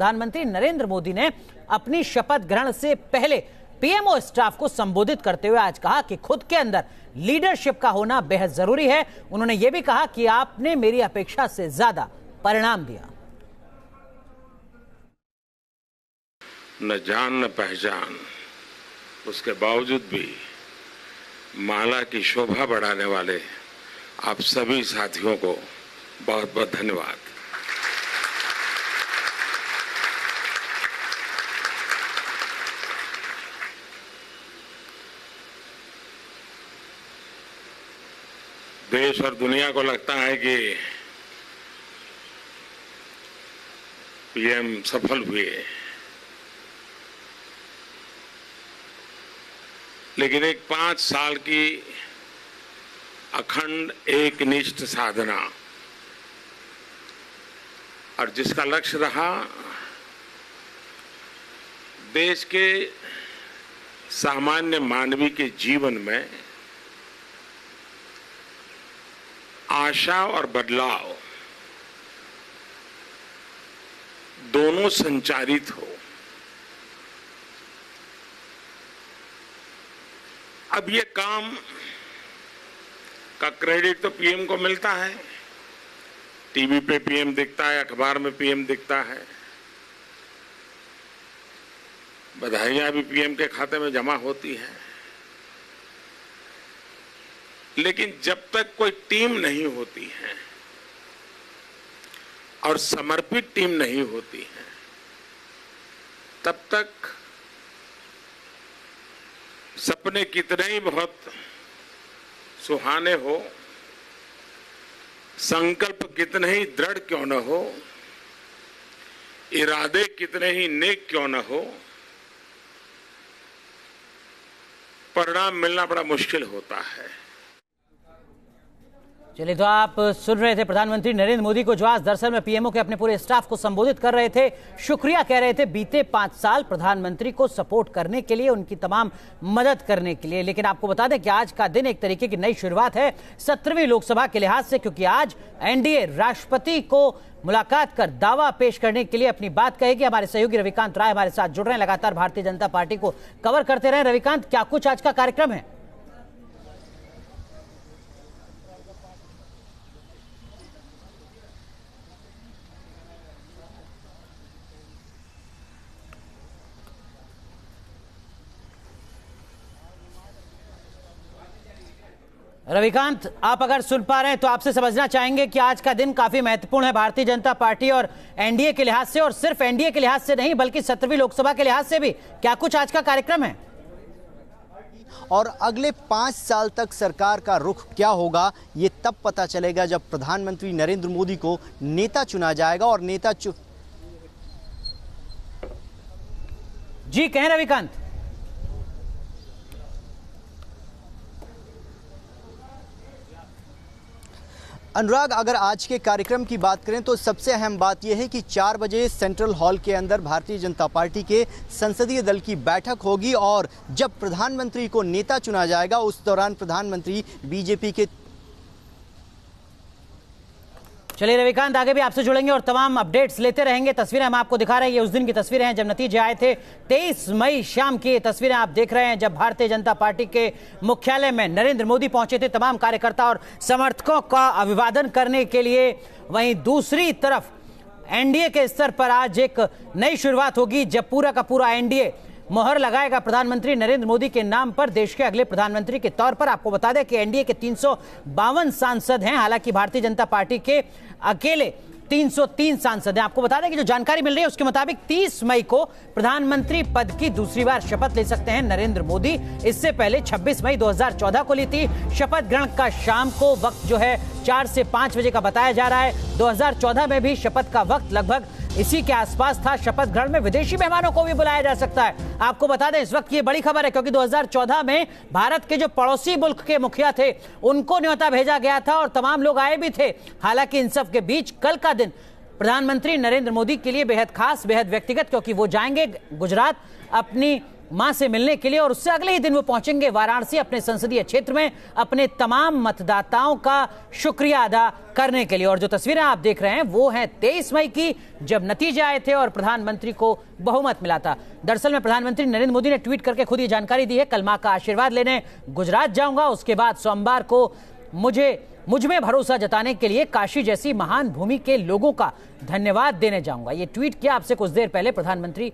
प्रधानमंत्री नरेंद्र मोदी ने अपनी शपथ ग्रहण से पहले पीएमओ स्टाफ को संबोधित करते हुए आज कहा कि खुद के अंदर लीडरशिप का होना बेहद जरूरी है। उन्होंने यह भी कहा कि आपने मेरी अपेक्षा से ज्यादा परिणाम दिया। न जान न पहचान, उसके बावजूद भी माला की शोभा बढ़ाने वाले आप सभी साथियों को बहुत बहुत धन्यवाद। देश और दुनिया को लगता है कि पीएम सफल हुए, लेकिन एक 5 साल की अखंड एकनिष्ठ साधना और जिसका लक्ष्य रहा देश के सामान्य मानवी के जीवन में आशा और बदलाव दोनों संचारित हो। अब ये काम का क्रेडिट तो पीएम को मिलता है, टीवी पे पीएम दिखता है, अखबार में पीएम दिखता है, बधाइयां भी पीएम के खाते में जमा होती हैं, लेकिन जब तक कोई टीम नहीं होती है और समर्पित टीम नहीं होती है, तब तक सपने कितने ही बहुत सुहाने हो, संकल्प कितने ही दृढ़ क्यों न हो, इरादे कितने ही नेक क्यों न हो, परिणाम मिलना बड़ा मुश्किल होता है। चलिए, तो आप सुन रहे थे प्रधानमंत्री नरेंद्र मोदी को, जो आज दरअसल में पीएमओ के अपने पूरे स्टाफ को संबोधित कर रहे थे, शुक्रिया कह रहे थे बीते 5 साल प्रधानमंत्री को सपोर्ट करने के लिए, उनकी तमाम मदद करने के लिए। लेकिन आपको बता दें कि आज का दिन एक तरीके की नई शुरुआत है 17वीं लोकसभा के लिहाज से, क्योंकि आज एनडीए राष्ट्रपति को मुलाकात कर दावा पेश करने के लिए अपनी बात कहेगी। हमारे सहयोगी रविकांत राय हमारे साथ जुड़ रहे हैं, लगातार भारतीय जनता पार्टी को कवर करते रहे। रविकांत, क्या कुछ आज का कार्यक्रम है? रविकांत, आप अगर सुन पा रहे हैं तो आपसे समझना चाहेंगे कि आज का दिन काफी महत्वपूर्ण है भारतीय जनता पार्टी और एनडीए के लिहाज से, और सिर्फ एनडीए के लिहाज से नहीं बल्कि 17वीं लोकसभा के लिहाज से भी। क्या कुछ आज का कार्यक्रम है? और अगले 5 साल तक सरकार का रुख क्या होगा, ये तब पता चलेगा जब प्रधानमंत्री नरेंद्र मोदी को नेता चुना जाएगा। और नेता जी कहें रविकांत। अनुराग, अगर आज के कार्यक्रम की बात करें तो सबसे अहम बात यह है कि 4 बजे सेंट्रल हॉल के अंदर भारतीय जनता पार्टी के संसदीय दल की बैठक होगी, और जब प्रधानमंत्री को नेता चुना जाएगा उस दौरान प्रधानमंत्री बीजेपी के। चलिए रविकांत, आगे भी आपसे जुड़ेंगे और तमाम अपडेट्स लेते रहेंगे। तस्वीरें हम आपको दिखा रहे हैं, ये उस दिन की तस्वीरें हैं जब नतीजे आए थे। 23 मई शाम की तस्वीरें आप देख रहे हैं, जब भारतीय जनता पार्टी के मुख्यालय में नरेंद्र मोदी पहुंचे थे तमाम कार्यकर्ता और समर्थकों का अभिवादन करने के लिए। वहीं दूसरी तरफ एनडीए के स्तर पर आज एक नई शुरुआत होगी, जब पूरा का पूरा एनडीए मोहर लगाएगा प्रधानमंत्री नरेंद्र मोदी के नाम पर देश के अगले प्रधानमंत्री के तौर पर। आपको बता दें कि एनडीए के 352 सांसद हैं, हालांकि भारतीय जनता पार्टी के अकेले 303 सांसद हैं। आपको बता दें कि जो जानकारी मिल रही है उसके मुताबिक 30 मई को प्रधानमंत्री पद की दूसरी बार शपथ ले सकते हैं नरेंद्र मोदी। इससे पहले 26 मई 2014 को ली थी शपथ ग्रहण का शाम को वक्त जो है 4 से 5 बजे का बताया जा रहा है। 2014 में भी शपथ का वक्त लगभग इसी के आसपास था। शपथ ग्रहण में विदेशी मेहमानों को भी बुलाया जा सकता है। आपको बता दें इस वक्त ये बड़ी खबर है, क्योंकि 2014 में भारत के जो पड़ोसी मुल्क के मुखिया थे उनको न्योता भेजा गया था और तमाम लोग आए भी थे। हालांकि इन सब के बीच कल का दिन प्रधानमंत्री नरेंद्र मोदी के लिए बेहद खास, बेहद व्यक्तिगत, क्योंकि वो जाएंगे गुजरात अपनी मां से मिलने के लिए और उससे अगले ही दिन वो पहुंचेंगे वाराणसी अपने संसदीय क्षेत्र में अपने तमाम मतदाताओं का शुक्रिया अदा करने के लिए। और जो तस्वीरें आप देख रहे हैं वो हैं 23 मई की, जब नतीजे आए थे और प्रधानमंत्री को बहुमत मिला था। दरअसल में प्रधानमंत्री नरेंद्र मोदी ने ट्वीट करके खुद ये जानकारी दी है, कल मां का आशीर्वाद लेने गुजरात जाऊंगा, उसके बाद सोमवार को मुझ में भरोसा जताने के लिए काशी जैसी महान भूमि के लोगों का धन्यवाद देने जाऊंगा। ये ट्वीट किया आपसे कुछ देर पहले प्रधानमंत्री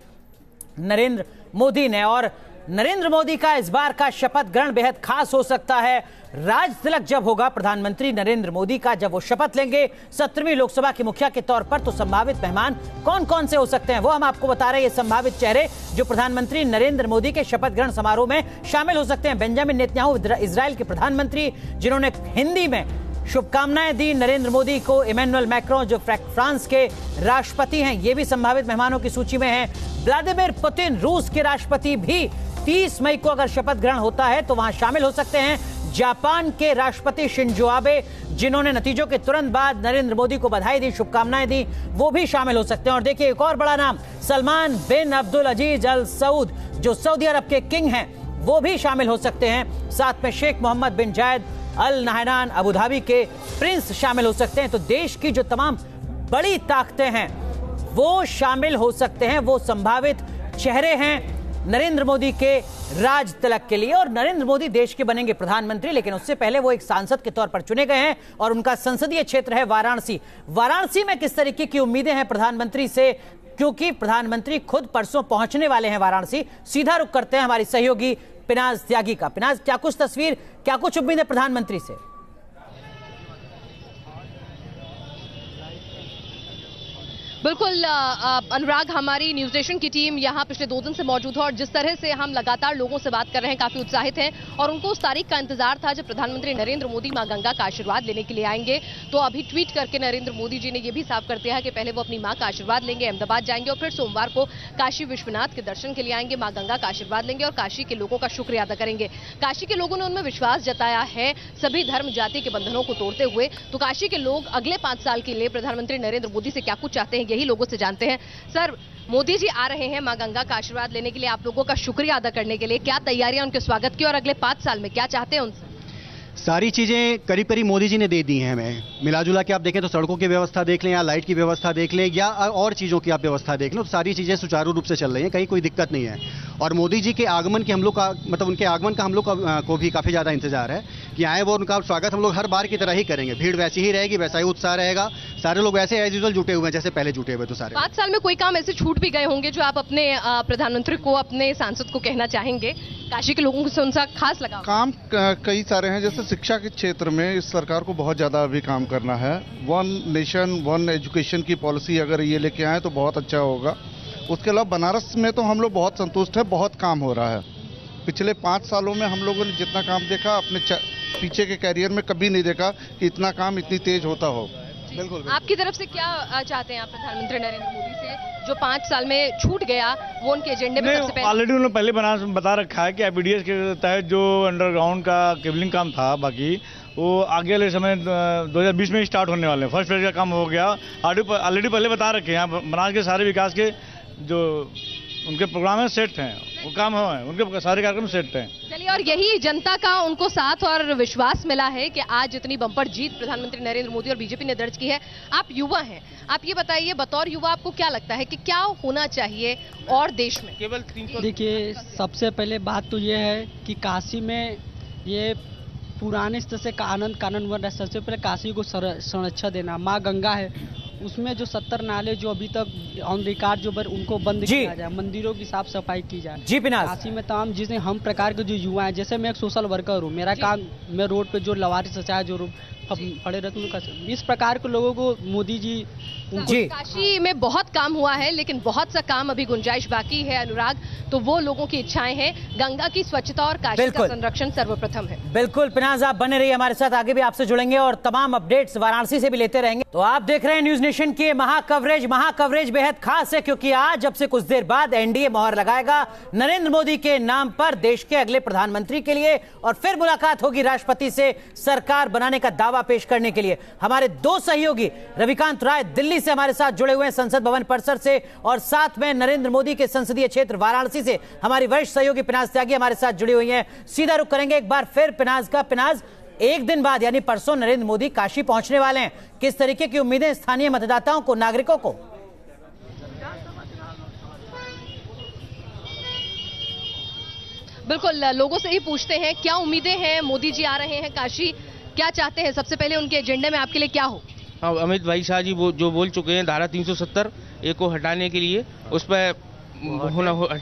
नरेंद्र मोदी ने। और नरेंद्र मोदी का इस बार का शपथ ग्रहण बेहद खास हो सकता है। राज तिलक जब होगा प्रधानमंत्री नरेंद्र मोदी का, जब वो शपथ लेंगे 17वीं लोकसभा के मुखिया के तौर पर, तो संभावित मेहमान कौन कौन से हो सकते हैं वो हम आपको बता रहे हैं। ये संभावित चेहरे जो प्रधानमंत्री नरेंद्र मोदी के शपथ ग्रहण समारोह में शामिल हो सकते हैं। बेंजामिन नेतन्याहू इजराइल के प्रधानमंत्री, जिन्होंने हिंदी में शुभकामनाएं दी नरेंद्र मोदी को। इमैनुअल मैक्रों जो फ्रांस के राष्ट्रपति हैं, ये भी संभावित मेहमानों की सूची में हैं। व्लादिमीर पुतिन रूस के राष्ट्रपति भी 30 मई को अगर शपथ ग्रहण होता है तो वहां शामिल हो सकते हैं। जापान के राष्ट्रपति शिंजो आबे, जिन्होंने नतीजों के तुरंत बाद नरेंद्र मोदी को बधाई दी, शुभकामनाएं दी, वो भी शामिल हो सकते हैं। और देखिए एक और बड़ा नाम, सलमान बिन अब्दुल अजीज अल सऊद, जो सऊदी अरब के किंग हैं, वो भी शामिल हो सकते हैं। साथ में शेख मोहम्मद बिन जायद अल नाहयान अबू धाबी के प्रिंस शामिल हो सकते हैं। तो देश की जो तमाम बड़ी ताकतें हैं वो शामिल हो सकते हैं, वो संभावित चेहरे हैं नरेंद्र मोदी के राज तिलक के लिए। और नरेंद्र मोदी देश के बनेंगे प्रधानमंत्री, लेकिन उससे पहले वो एक सांसद के तौर पर चुने गए हैं और उनका संसदीय क्षेत्र है वाराणसी। वाराणसी में किस तरीके की उम्मीदें हैं प्रधानमंत्री से, क्योंकि प्रधानमंत्री खुद परसों पहुंचने वाले हैं वाराणसी। सीधा रुख करते हैं हमारी सहयोगी पिनाज त्यागी का। पिनाज, क्या कुछ तस्वीर, क्या कुछ उम्मीद है प्रधानमंत्री से? बिल्कुल अनुराग, हमारी न्यूज नेशन की टीम यहाँ पिछले 2 दिन से मौजूद है और जिस तरह से हम लगातार लोगों से बात कर रहे हैं, काफी उत्साहित हैं और उनको उस तारीख का इंतजार था जब प्रधानमंत्री नरेंद्र मोदी मां गंगा का आशीर्वाद लेने के लिए आएंगे। तो अभी ट्वीट करके नरेंद्र मोदी जी ने यह भी साफ कर दिया है कि पहले वो अपनी मां का आशीर्वाद लेंगे, अहमदाबाद जाएंगे और फिर सोमवार को काशी विश्वनाथ के दर्शन के लिए आएंगे, मां गंगा का आशीर्वाद लेंगे और काशी के लोगों का शुक्रिया अदा करेंगे। काशी के लोगों ने उनमें विश्वास जताया है सभी धर्म जाति के बंधनों को तोड़ते हुए। तो काशी के लोग अगले 5 साल के लिए प्रधानमंत्री नरेंद्र मोदी से क्या कुछ चाहते हैं, यही लोगों से जानते हैं। सर, मोदी जी आ रहे हैं मां गंगा का आशीर्वाद लेने के लिए, आप लोगों का शुक्रिया अदा करने के लिए, क्या तैयारियां उनके स्वागत की और अगले 5 साल में क्या चाहते हैं उनसे? सारी चीज़ें करीब करीब मोदी जी ने दे दी हैं हमें। मिला जुला के आप देखें तो सड़कों की व्यवस्था देख लें या लाइट की व्यवस्था देख लें या और चीज़ों की आप व्यवस्था देख लें, तो सारी चीज़ें सुचारू रूप से चल रही हैं, कहीं कोई दिक्कत नहीं है। और मोदी जी के आगमन की हम लोग का मतलब उनके आगमन का हम लोग को भी काफ़ी ज़्यादा इंतजार है कि आए वो उनका स्वागत हम लोग हर बार की तरह ही करेंगे। भीड़ वैसी ही रहेगी, वैसा ही उत्साह रहेगा, सारे लोग वैसे एज यूजुअल जुटे हुए हैं जैसे पहले जुटे हुए। तो सारे 5 साल में कोई काम ऐसे छूट भी गए होंगे जो आप अपने प्रधानमंत्री को, अपने सांसद को कहना चाहेंगे? काशी के लोगों से उनका खास लगा काम कई सारे हैं, जैसे शिक्षा के क्षेत्र में इस सरकार को बहुत ज्यादा अभी काम करना है। 1 नेशन 1 एजुकेशन की पॉलिसी अगर ये लेके आए तो बहुत अच्छा होगा। उसके अलावा बनारस में तो हम लोग बहुत संतुष्ट है, बहुत काम हो रहा है। पिछले 5 सालों में हम लोगों ने जितना काम देखा अपने पीछे के कैरियर में कभी नहीं देखा कि इतना काम इतनी तेज होता हो। बिल्कुल। आपकी तरफ से क्या चाहते हैं आप प्रधानमंत्री नरेंद्र मोदी से, जो 5 साल में छूट गया वो उनके एजेंडे में सबसे पहले? ऑलरेडी उन्होंने पहले बता रखा है कि आईपीडीएस के तहत जो अंडरग्राउंड का केबलिंग काम था, बाकी वो आगे वाले समय 2020 में स्टार्ट होने वाले हैं। फर्स्ट फेज का काम हो गया, ऑलरेडी पहले बता रखे हैं। बनारस के सारे विकास के जो उनके प्रोग्राम है सेट हैं, वो काम हुआ है, उनके सारे कार्यक्रम सेट हैं। चलिए, और यही जनता का उनको साथ और विश्वास मिला है कि आज इतनी बम्पर जीत प्रधानमंत्री नरेंद्र मोदी और बीजेपी ने दर्ज की है। आप युवा हैं, आप ये बताइए बतौर युवा आपको क्या लगता है कि क्या होना चाहिए और देश में? केवल 300। देखिए, सबसे पहले बात तो ये है कि काशी में ये पुराने स्तर से आनंद कानन बन रहा है। सबसे पहले काशी को संरक्षण देना, माँ गंगा है उसमें जो 70 नाले जो अभी तक ऑन रिकॉर्ड जो उनको बंद किया जाए, मंदिरों की साफ सफाई की जाए। जी पिनाज, काशी में तमाम जिसने हम प्रकार के जो युवा हैं, जैसे मैं एक सोशल वर्कर हूँ, मेरा काम मैं रोड पे जो लवारिस सचाए जो पड़े रहते हैं, इस प्रकार के लोगों को मोदी जी काशी में बहुत काम हुआ है लेकिन बहुत सा काम अभी गुंजाइश बाकी है अनुराग। तो वो लोगों की इच्छाएं हैं, गंगा की स्वच्छता और काशी का संरक्षण सर्वप्रथम है। बिल्कुल पिनाज, आप बने रहिए हमारे साथ, आगे भी आपसे जुड़ेंगे और तमाम अपडेट्स वाराणसी से भी लेते रहेंगे। तो आप देख रहे हैं न्यूज नेशन की महाकवरेज बेहद खास है, क्योंकि आज अब से कुछ देर बाद एनडीए मोहर लगाएगा नरेंद्र मोदी के नाम पर देश के अगले प्रधानमंत्री के लिए, और फिर मुलाकात होगी राष्ट्रपति से सरकार बनाने का दावा पेश करने के लिए। हमारे दो सहयोगी रविकांत राय दिल्ली से हमारे साथ जुड़े हुए हैं, संसद भवन परिसर से, और साथ में नरेंद्र मोदी के संसदीय क्षेत्र वाराणसी से हमारी वरिष्ठ सहयोगी पिनाज त्यागी हमारे साथ जुड़ी हुई हैं। सीधा रुख करेंगे एक बार फिर पिनाज का। पिनाज, एक दिन बाद यानी परसों नरेंद्र मोदी काशी पहुंचने वाले हैं, किस तरीके की उम्मीदें स्थानीय मतदाताओं को, नागरिकों को? बिल्कुल, लोगों से ही पूछते हैं क्या उम्मीदें हैं। मोदी जी आ रहे हैं काशी, क्या चाहते हैं? सबसे पहले उनके एजेंडे में आपके लिए क्या हो? अमित भाई शाह जी जो बोल चुके हैं धारा 370 एक को हटाने के लिए, उस पर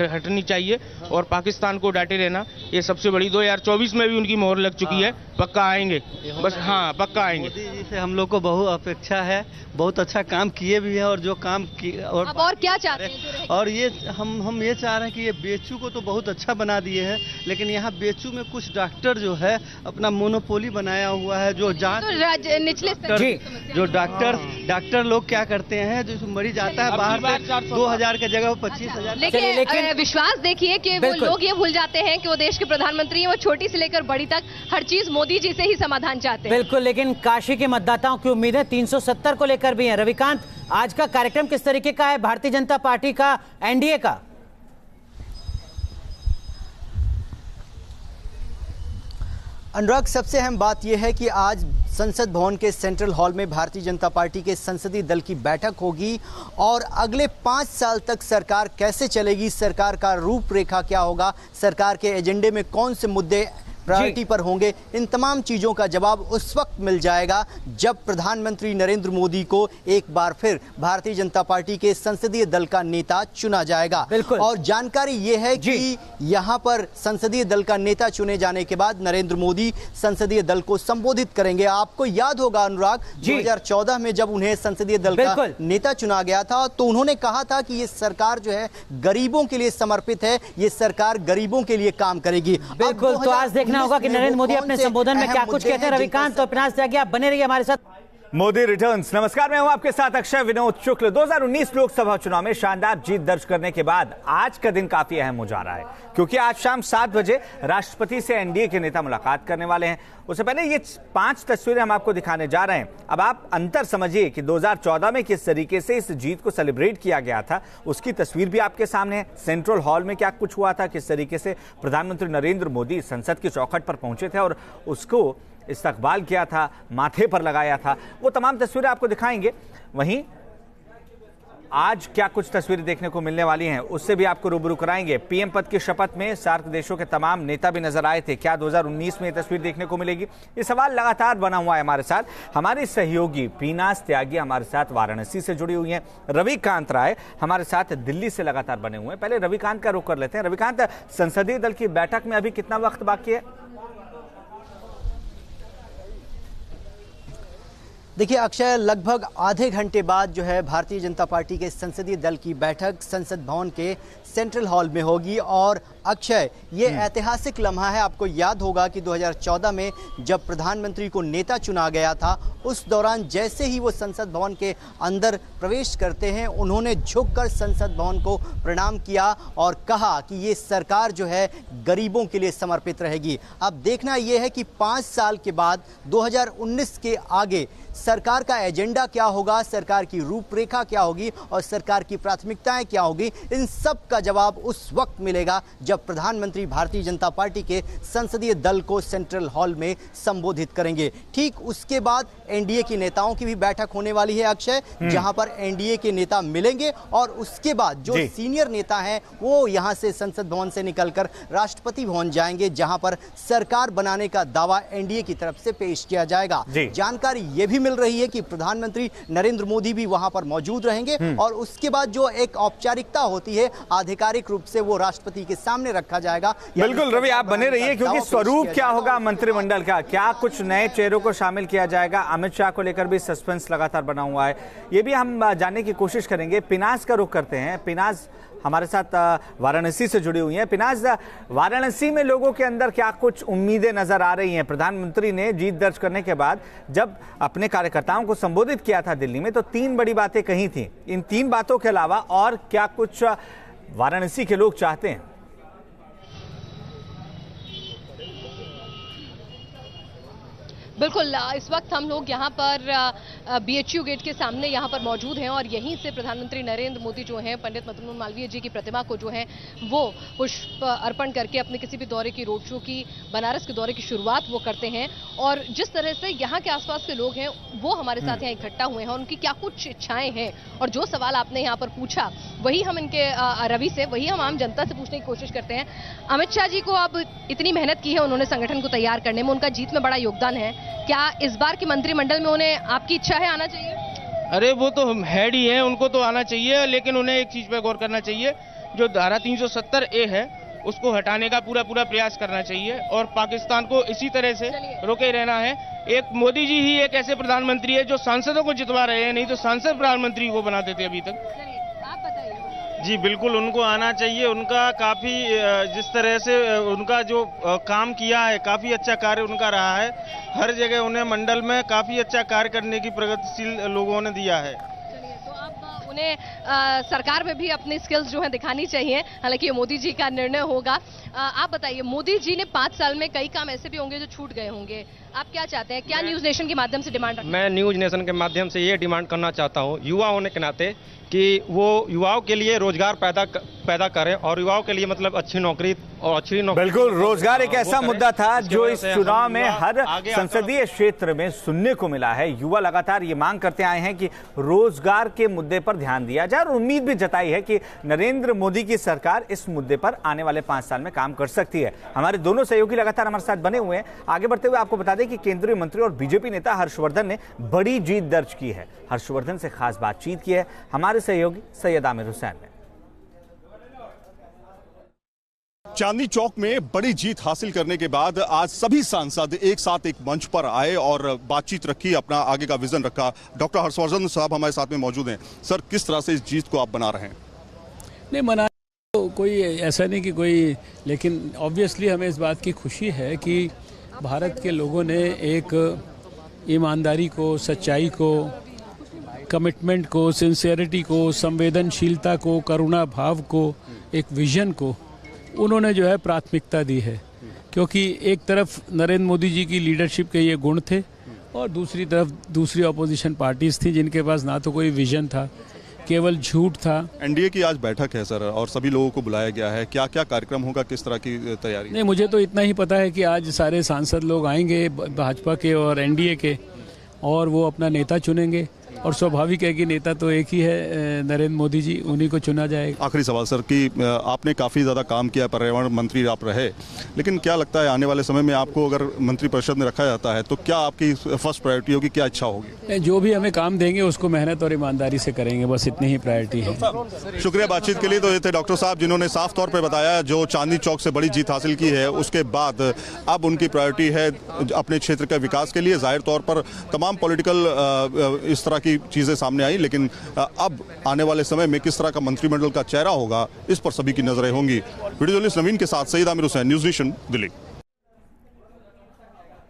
हटनी चाहिए और पाकिस्तान को डांटे रहना, ये सबसे बड़ी। 2024 में भी उनकी मोहर लग चुकी है, पक्का आएंगे, बस हाँ पक्का आएंगे। मोदी जी से हम लोग को बहुत अपेक्षा है, बहुत अच्छा काम किए भी हैं, और जो काम किए और क्या चाहते हैं? और ये हम ये चाह रहे हैं कि ये बेचू को तो बहुत अच्छा बना दिए हैं, लेकिन यहाँ बेचू में कुछ डॉक्टर जो है अपना मोनोपोली बनाया हुआ है, जो जांच निचले जो डॉक्टर लोग क्या करते हैं, जो मरीज आता है बाहर से 2000 की जगह 25,000। लेकिन विश्वास देखिए कि वो लोग ये भूल जाते हैं कि वो देश के प्रधानमंत्री हैं, वो छोटी से लेकर बड़ी तक हर चीज मोदी जी से ही समाधान चाहते हैं। बिल्कुल, लेकिन काशी के मतदाताओं की उम्मीदें 370 को लेकर भी हैं। रविकांत, आज का कार्यक्रम किस तरीके का है भारतीय जनता पार्टी का, एनडीए का? अनुराग, सबसे अहम बात यह है कि आज संसद भवन के सेंट्रल हॉल में भारतीय जनता पार्टी के संसदीय दल की बैठक होगी, और अगले 5 साल तक सरकार कैसे चलेगी, सरकार का रूपरेखा क्या होगा, सरकार के एजेंडे में कौन से मुद्दे प्रायोरिटी पर होंगे, इन तमाम चीज़ों का जवाब उस वक्त मिल जाएगा जब प्रधानमंत्री नरेंद्र मोदी को एक बार फिर भारतीय जनता पार्टी के संसदीय दल का नेता चुना जाएगा। और जानकारी ये है कि यहाँ पर संसदीय दल का नेता चुने जाने के बाद नरेंद्र मोदी संसदीय दल को संबोधित करेंगे। आपको याद होगा अनुराग, 2014 में जब उन्हें संसदीय दल का नेता चुना गया था तो उन्होंने कहा था कि ये सरकार जो है गरीबों के लिए समर्पित है, ये सरकार गरीबों के लिए काम करेगी। बिल्कुल, तो आज देखना होगा कि नरेंद्र मोदी अपने संबोधन में क्या कुछ कहते हैं। रविकांत और पिनाज त्यागी, आप बने रहिए हमारे साथ। मोदी रिटर्न्स। नमस्कार, मैं हूं आपके साथ अक्षय विनोद शुक्ल। 2019 लोकसभा चुनाव में शानदार जीत दर्ज करने के बाद आज का दिन काफी अहम हो जा रहा है, क्योंकि आज शाम 7 बजे राष्ट्रपति से एनडीए के नेता मुलाकात करने वाले हैं। उससे पहले ये 5 तस्वीरें हम आपको दिखाने जा रहे हैं। अब आप अंतर समझिए कि 2014 में किस तरीके से इस जीत को सेलिब्रेट किया गया था, उसकी तस्वीर भी आपके सामने है। सेंट्रल हॉल में क्या कुछ हुआ था, किस तरीके से प्रधानमंत्री नरेंद्र मोदी संसद की चौखट पर पहुंचे थे और उसको इस्तकबाल किया था, माथे पर लगाया था, वो तमाम तस्वीरें आपको दिखाएंगे। वहीं आज क्या कुछ तस्वीरें देखने को मिलने वाली हैं उससे भी आपको रूबरू कराएंगे। पीएम पद की शपथ में सार्क देशों के तमाम नेता भी नजर आए थे, क्या 2019 में ये तस्वीर देखने को मिलेगी? ये सवाल लगातार बना हुआ है हमारे साथ। हमारी सहयोगी पिनाज त्यागी हमारे साथ वाराणसी से जुड़ी हुई हैं, रविकांत राय हमारे साथ दिल्ली से लगातार बने हुए हैं। पहले रविकांत का रुख कर लेते हैं। रविकांत, संसदीय दल की बैठक में अभी कितना वक्त बाकी है? देखिए अक्षय, लगभग आधे घंटे बाद जो है भारतीय जनता पार्टी के संसदीय दल की बैठक संसद भवन के सेंट्रल हॉल में होगी। और अक्षय, ये ऐतिहासिक लम्हा है। आपको याद होगा कि 2014 में जब प्रधानमंत्री को नेता चुना गया था, उस दौरान जैसे ही वो संसद भवन के अंदर प्रवेश करते हैं, उन्होंने झुककर संसद भवन को प्रणाम किया और कहा कि ये सरकार जो है गरीबों के लिए समर्पित रहेगी। अब देखना यह है कि 5 साल के बाद 2019 के आगे सरकार का एजेंडा क्या होगा, सरकार की रूपरेखा क्या होगी और सरकार की प्राथमिकताएं क्या होगी, इन सब का जवाब उस वक्त मिलेगा जब प्रधानमंत्री भारतीय जनता पार्टी के संसदीय दल को सेंट्रल हॉल में संबोधित करेंगे। ठीक उसके बाद एनडीए के नेताओं की भी बैठक होने वाली है अक्षय, जहां पर एनडीए के नेता मिलेंगे और उसके बाद जो सीनियर नेता हैं वो यहां से संसद भवन से निकलकर राष्ट्रपति भवन जाएंगे, जहां पर सरकार बनाने का दावा एनडीए की तरफ से पेश किया जाएगा। जानकारी ये भी मिल रही है कि प्रधानमंत्री नरेंद्र मोदी भी वहां पर मौजूद रहेंगे और उसके बाद जो एक औपचारिकता होती है आधिकारिक रूप से वो राष्ट्रपति के सामने रखा जाएगा। बिल्कुल रवि, आप बने रहिए, क्योंकि स्वरूप क्या होगा मंत्रिमंडल का, क्या कुछ नए चेहरों को शामिल किया जाएगा, अमित शाह को लेकर भी सस्पेंस लगातार बना हुआ है, ये भी हम जानने की कोशिश करेंगे। पिनाज का रुख करते हैं। पिनाज, हमारे साथ वाराणसी से जुड़ी हुई हैं। पिनाज, वाराणसी में लोगों के अंदर क्या कुछ उम्मीदें नजर आ रही हैं? प्रधानमंत्री ने जीत दर्ज करने के बाद जब अपने कार्यकर्ताओं को संबोधित किया था दिल्ली में, तो 3 बड़ी बातें कही थी। इन 3 बातों के अलावा और क्या कुछ वाराणसी के लोग चाहते हैं? बिल्कुल, इस वक्त हम लोग यहाँ पर BHU गेट के सामने यहाँ पर मौजूद हैं और यहीं से प्रधानमंत्री नरेंद्र मोदी जो हैं पंडित मदन मालवीय जी की प्रतिमा को जो है वो पुष्प अर्पण करके अपने किसी भी दौरे की, रोड शो की, बनारस के दौरे की शुरुआत वो करते हैं। और जिस तरह से यहाँ के आसपास के लोग हैं वो हमारे साथ यहाँ इकट्ठा हुए हैं, उनकी क्या कुछ इच्छाएं हैं और जो सवाल आपने यहाँ पर पूछा वही हम इनके रवि से, वही हम आम जनता से पूछने की कोशिश करते हैं। अमित शाह जी को अब इतनी मेहनत की है उन्होंने संगठन को तैयार करने में, उनका जीत में बड़ा योगदान है। क्या इस बार की मंत्रिमंडल में उन्हें, आपकी इच्छा है आना चाहिए? अरे वो तो हेड ही हैं, उनको तो आना चाहिए, लेकिन उन्हें एक चीज पे गौर करना चाहिए, जो धारा 370A है उसको हटाने का पूरा प्रयास करना चाहिए और पाकिस्तान को इसी तरह से रोके रहना है। एक मोदी जी ही एक ऐसे प्रधानमंत्री है जो सांसदों को जितवा रहे हैं, नहीं तो सांसद प्रधानमंत्री को बनाते थे अभी तक। जी बिल्कुल, उनको आना चाहिए। उनका काफ़ी जिस तरह से उनका जो काम किया है, काफ़ी अच्छा कार्य उनका रहा है। हर जगह उन्हें मंडल में काफ़ी अच्छा कार्य करने की प्रगतिशील लोगों ने दिया है। तो अब उन्हें सरकार में भी अपनी स्किल्स जो है दिखानी चाहिए, हालांकि ये मोदी जी का निर्णय होगा। आप बताइए, मोदी जी ने 5 साल में कई काम ऐसे भी होंगे जो छूट गए होंगे, आप क्या चाहते हैं? क्या न्यूज नेशन के माध्यम से डिमांड रखते हैं? मैं न्यूज नेशन के माध्यम से ये डिमांड करना चाहता हूँ, युवा होने के नाते, कि वो युवाओं के लिए रोजगार पैदा करें और युवाओं के लिए मतलब अच्छी नौकरी और अच्छी नौकरी। बिल्कुल, रोजगार एक ऐसा मुद्दा था जो इस चुनाव में हर संसदीय क्षेत्र में सुनने को मिला है। युवा लगातार ये मांग करते आए हैं कि रोजगार के मुद्दे पर ध्यान दिया जाए और उम्मीद भी जताई है कि नरेंद्र मोदी की सरकार इस मुद्दे पर आने वाले 5 साल में काम कर सकती है। हमारे दोनों सहयोगी लगातार हमारे साथ बने हुए हैं। आगे बढ़ते हुए आपको बता दें कि केंद्रीय मंत्री और बीजेपी नेता हर्षवर्धन ने बड़ी जीत दर्ज की है। हर्षवर्धन से खास बातचीत की है हमारे सहयोगी सैयद आमिर हुसैन ने। चांदनी चौक में बड़ी जीत हासिल करने के बाद आज सभी सांसद एक साथ एक मंच पर आए और बातचीत रखी, अपना आगे का विजन रखा। डॉक्टर हर्षवर्धन साहब हमारे साथ में मौजूद हैं। सर, किस तरह से इस जीत को आप बना रहे हैं? नहीं, मना तो कोई ऐसा नहीं कि कोई, लेकिन ऑब्वियसली हमें इस बात की खुशी है कि भारत के लोगों ने एक ईमानदारी को, सच्चाई को, कमिटमेंट को, सिंसियरिटी को, संवेदनशीलता को, करुणा भाव को, एक विजन को उन्होंने जो है प्राथमिकता दी है। क्योंकि एक तरफ नरेंद्र मोदी जी की लीडरशिप के ये गुण थे और दूसरी तरफ दूसरी अपोजिशन पार्टीज थी जिनके पास ना तो कोई विजन था, केवल झूठ था। एनडीए की आज बैठक है सर और सभी लोगों को बुलाया गया है, क्या क्या कार्यक्रम होगा, किस तरह की तैयारी? नहीं, मुझे तो इतना ही पता है कि आज सारे सांसद लोग आएंगे भाजपा के और एनडीए के, और वो अपना नेता चुनेंगे और स्वाभाविक है कि नेता तो एक ही है, नरेंद्र मोदी जी, उन्हीं को चुना जाएगा। आखिरी सवाल सर, कि आपने काफ़ी ज़्यादा काम किया, पर्यावरण मंत्री आप रहे, लेकिन क्या लगता है आने वाले समय में आपको अगर मंत्रिपरिषद में रखा जाता है तो क्या आपकी फर्स्ट प्रायोरिटी होगी, क्या इच्छा होगी? जो भी हमें काम देंगे उसको मेहनत और ईमानदारी से करेंगे, बस इतनी ही प्रायोरिटी है। शुक्रिया बातचीत के लिए। तो ये थे डॉक्टर साहब जिन्होंने साफ तौर पर बताया जो चांदनी चौक से बड़ी जीत हासिल की है उसके बाद अब उनकी प्रायोरिटी है अपने क्षेत्र के विकास के लिए। जाहिर तौर पर तमाम पॉलिटिकल इस तरह की चीज़ें सामने आई, लेकिन अब आने वाले समय में किस तरह का मंत्रिमंडल का चेहरा होगा इस पर सभी की नजरें होंगी। वीडियो जर्नलिस्ट नवीन के साथ सैयद आमिर हुसैन, न्यूज नेशन, दिल्ली।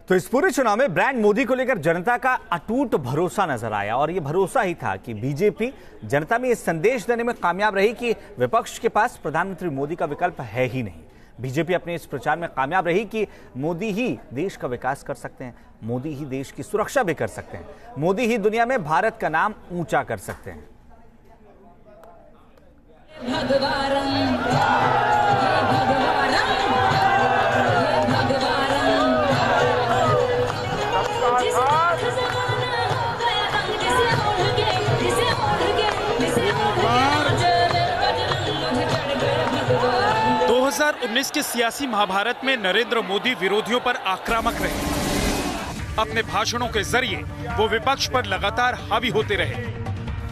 तो इस पूरे चुनाव में ब्रांड मोदी को लेकर जनता का अटूट भरोसा नजर आया और यह भरोसा ही था कि बीजेपी जनता में यह संदेश देने में कामयाब रही कि विपक्ष के पास प्रधानमंत्री मोदी का विकल्प है ही नहीं। बीजेपी अपने इस प्रचार में कामयाब रही कि मोदी ही देश का विकास कर सकते हैं, मोदी ही देश की सुरक्षा भी कर सकते हैं, मोदी ही दुनिया में भारत का नाम ऊंचा कर सकते हैं। दो 2019 के सियासी महाभारत में नरेंद्र मोदी विरोधियों पर आक्रामक रहे। अपने भाषणों के जरिए वो विपक्ष पर लगातार हावी होते रहे।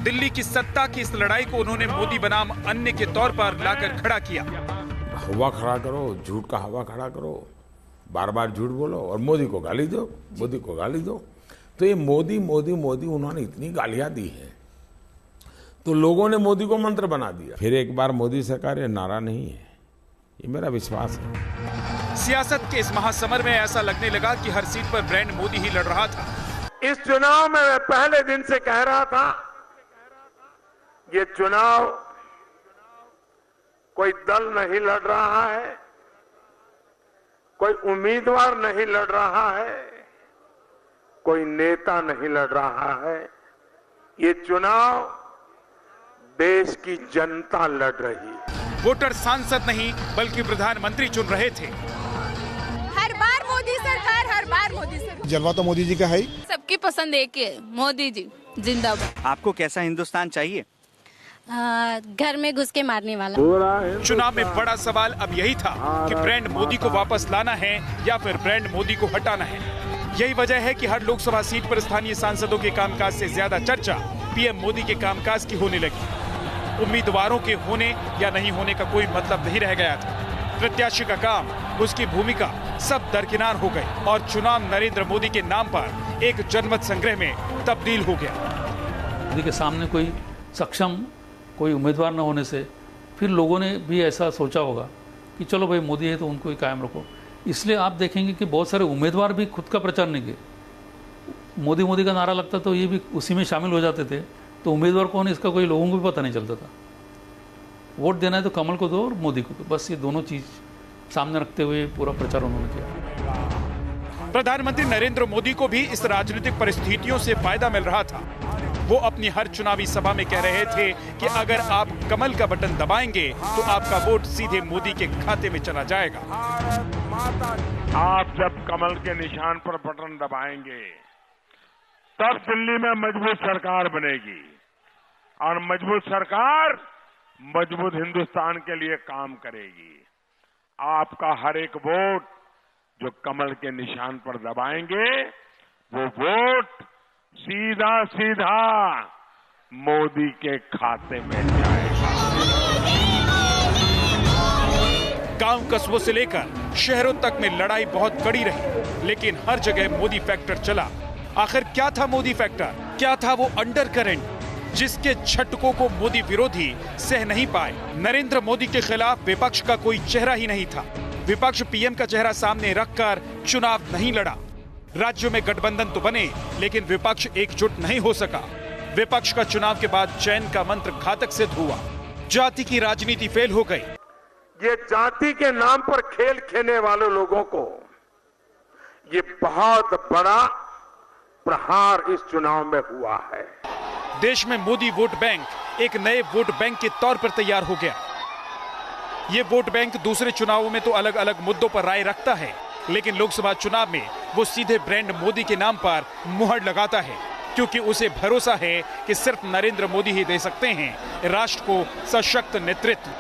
दिल्ली की सत्ता की इस लड़ाई को उन्होंने मोदी बनाम अन्य के तौर पर लाकर खड़ा किया। हवा खड़ा करो, झूठ का हवा खड़ा करो, बार बार झूठ बोलो और मोदी को गाली दो, मोदी को गाली दो। तो ये मोदी मोदी मोदी उन्होंने इतनी गालियां दी है तो लोगों ने मोदी को मंत्र बना दिया। फिर एक बार मोदी सरकार ये नारा नहीं है, ये मेरा विश्वास है। सियासत के इस महासमर में ऐसा लगने लगा कि हर सीट पर ब्रांड मोदी ही लड़ रहा था। इस चुनाव में मैं पहले दिन से कह रहा था, ये चुनाव कोई दल नहीं लड़ रहा है, कोई उम्मीदवार नहीं लड़ रहा है, कोई नेता नहीं लड़ रहा है, ये चुनाव देश की जनता लड़ रही है। वोटर सांसद नहीं बल्कि प्रधानमंत्री चुन रहे थे। हर बार मोदी सरकार, हर बार मोदी सरकार। जलवा तो मोदी जी का है ही। सबकी पसंद एक ही है, मोदी जी जिंदाबाद। आपको कैसा हिंदुस्तान चाहिए? घर में घुस के मारने वाला। चुनाव में बड़ा सवाल अब यही था कि ब्रांड मोदी को वापस लाना है या फिर ब्रांड मोदी को हटाना है। यही वजह है कि हर लोकसभा सीट पर स्थानीय सांसदों के कामकाज से ज्यादा चर्चा पीएम मोदी के कामकाज की होने लगी। उम्मीदवारों के होने या नहीं होने का कोई मतलब नहीं रह गया था। प्रत्याशी का काम, उसकी भूमिका सब दरकिनार हो गए और चुनाव नरेंद्र मोदी के नाम पर एक जनमत संग्रह में तब्दील हो गया। मोदी के सामने कोई सक्षम कोई उम्मीदवार न होने से फिर लोगों ने भी ऐसा सोचा होगा कि चलो भाई मोदी है तो उनको ही कायम रखो। इसलिए आप देखेंगे कि बहुत सारे उम्मीदवार भी खुद का प्रचार नहीं किए। मोदी मोदी का नारा लगता तो ये भी उसी में शामिल हो जाते थे, तो उम्मीदवार कौन है इसका कोई लोगों को भी पता नहीं चलता था। वोट देना है तो कमल को दो और मोदी को दो, बस ये दोनों चीज सामने रखते हुए पूरा प्रचार उन्होंने किया। प्रधानमंत्री नरेंद्र मोदी को भी इस राजनीतिक परिस्थितियों से फायदा मिल रहा था। वो अपनी हर चुनावी सभा में कह रहे थे कि अगर आप कमल का बटन दबाएंगे तो आपका वोट सीधे मोदी के खाते में चला जाएगा। आप जब कमल के निशान पर बटन दबाएंगे तब दिल्ली में मजबूत सरकार बनेगी और मजबूत सरकार मजबूत हिंदुस्तान के लिए काम करेगी। आपका हर एक वोट जो कमल के निशान पर दबाएंगे वो वोट सीधा सीधा मोदी के खाते में जाएगा। गांव कस्बों से लेकर शहरों तक में लड़ाई बहुत कड़ी रही, लेकिन हर जगह मोदी फैक्टर चला। आखिर क्या था मोदी फैक्टर? क्या था वो अंडर करंट जिसके झटकों को मोदी विरोधी सह नहीं पाए? नरेंद्र मोदी के खिलाफ विपक्ष का कोई चेहरा ही नहीं था। विपक्ष पीएम का चेहरा सामने रखकर चुनाव नहीं लड़ा। राज्यों में गठबंधन तो बने लेकिन विपक्ष एकजुट नहीं हो सका। विपक्ष का चुनाव के बाद चयन का मंत्र घातक सिद्ध हुआ। जाति की राजनीति फेल हो गई। ये जाति के नाम पर खेल खेलने वाले लोगों को ये बहुत बड़ा प्रहार इस चुनाव में हुआ है। देश में मोदी वोट बैंक एक नए वोट बैंक के तौर पर तैयार हो गया। ये वोट बैंक दूसरे चुनावों में तो अलग अलग मुद्दों पर राय रखता है, लेकिन लोकसभा चुनाव में वो सीधे ब्रांड मोदी के नाम पर मुहर लगाता है, क्योंकि उसे भरोसा है कि सिर्फ नरेंद्र मोदी ही दे सकते हैं राष्ट्र को सशक्त नेतृत्व।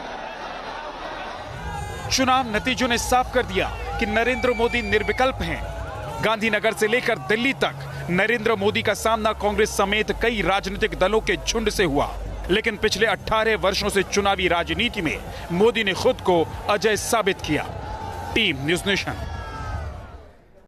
चुनाव नतीजों ने साफ कर दिया कि नरेंद्र मोदी निर्विकल्प हैं। गांधीनगर से लेकर दिल्ली तक नरेंद्र मोदी का सामना कांग्रेस समेत कई राजनीतिक दलों के झुंड से हुआ, लेकिन पिछले 18 वर्षों से चुनावी राजनीति में मोदी ने खुद को अजय साबित किया। Team news nation.